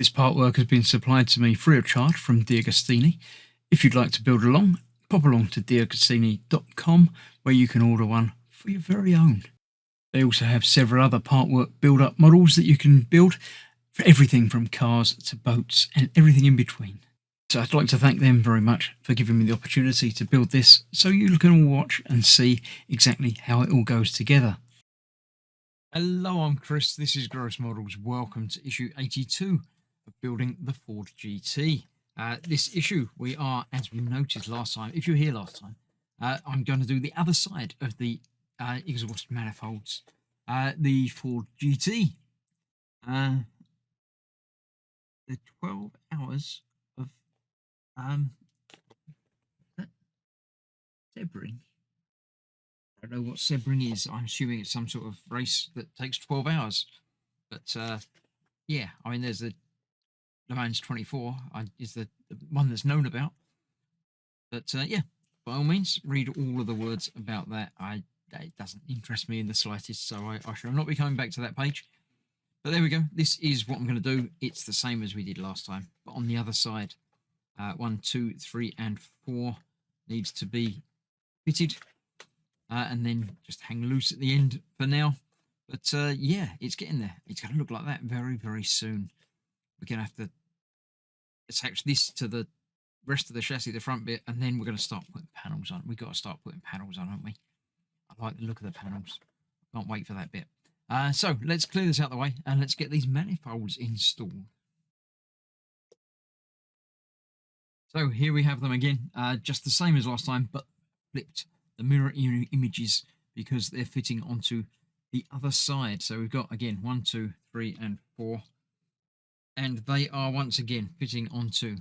This part work has been supplied to me free of charge from DeAgostini. If you'd like to build along, pop along to DeAgostini.com where you can order one for your very own. They also have several other part work build-up models that you can build for everything from cars to boats and everything in between. So I'd like to thank them very much for giving me the opportunity to build this so you can all watch and see exactly how it all goes together. Hello, I'm Chris, this is Gross Models. Welcome to issue 82 of building the Ford GT. This issue we are, as we noticed last time, if you were here last time, I'm going to do the other side of the exhaust manifolds, the Ford GT. The 12 hours of zebraing. I don't know what zebraing is. I'm assuming it's some sort of race that takes 12 hours. But yeah, I mean, there's the Le Mans 24 is the one that's known about. But yeah, by all means, read all of the words about that. It doesn't interest me in the slightest, so I shall not be coming back to that page. But there we go. This is what I'm going to do. It's the same as we did last time, but on the other side. 1, 2, 3, and 4 needs to be fitted. And then just hang loose at the end for now. But yeah, it's getting there. It's going to look like that very, very soon. We're going to have to attach this to the rest of the chassis, the front bit, and then we're going to start putting panels on. We've got to start putting panels on, haven't we? I like the look of the panels. Can't wait for that bit. So let's clear this out of the way and let's get these manifolds installed. So here we have them again, just the same as last time, but flipped. The mirror images because they're fitting onto the other side. So we've got again 1, 2, 3, and 4, and they are once again fitting onto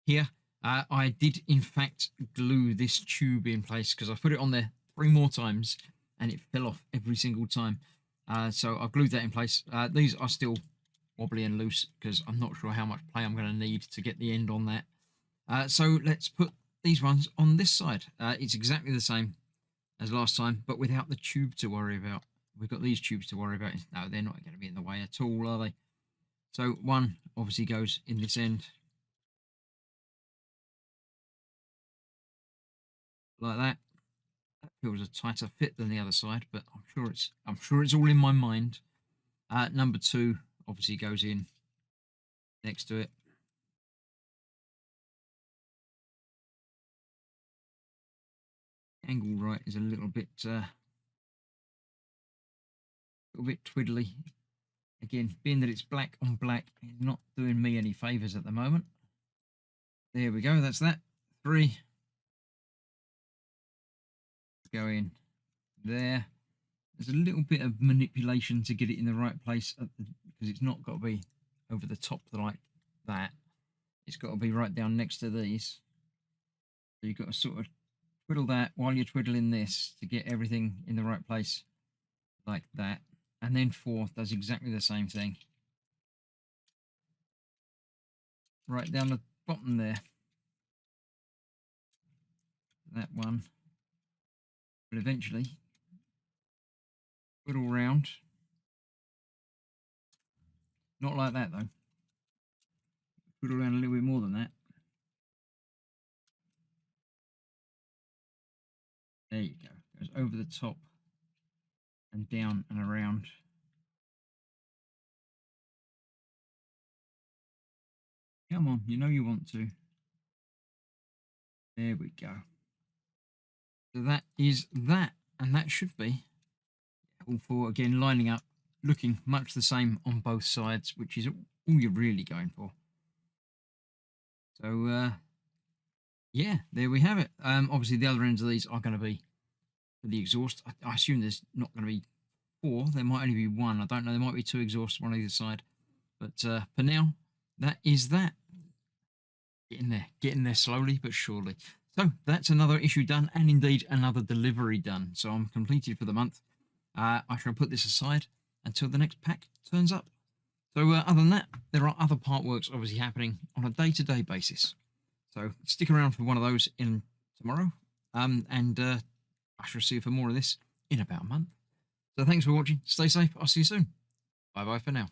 here. I did in fact glue this tube in place because I put it on there 3 more times and it fell off every single time. So I glued that in place. These are still wobbly and loose because I'm not sure how much play I'm going to need to get the end on that. So let's put these ones on this side. It's exactly the same as last time, but without the tube to worry about. We've got these tubes to worry about. No, they're not going to be in the way at all, are they? So one obviously goes in this end, like that. That feels a tighter fit than the other side, but I'm sure it's all in my mind. Number 2 obviously goes in next to it. Angle right is a little bit twiddly. Again, being that it's black on black, is not doing me any favours at the moment. There we go, that's that. 3. Go in there. There's a little bit of manipulation to get it in the right place because it's not got to be over the top like that. It's got to be right down next to these. So you've got to sort of twiddle that while you're twiddling this to get everything in the right place like that. And then 4 does exactly the same thing. Right down the bottom there. That one will eventually twiddle round. Not like that though. Twiddle around a little bit more than that. There you go. Goes over the top and down and around. Come on, you know you want to. There we go. So that is that, and that should be all 4 again lining up, looking much the same on both sides, which is all you're really going for. So yeah, there we have it. Obviously the other ends of these are going to be for the exhaust. I assume there's not going to be 4. There might only be 1. I don't know. There might be 2 exhausts, one on either side. But for now, that is that. Getting there slowly but surely. So that's another issue done, and indeed another delivery done. So I'm completed for the month. I shall put this aside until the next pack turns up. So other than that, there are other part works obviously happening on a day-to-day basis. So stick around for one of those in tomorrow. And I shall see you for more of this in about a month. So thanks for watching. Stay safe. I'll see you soon. Bye-bye for now.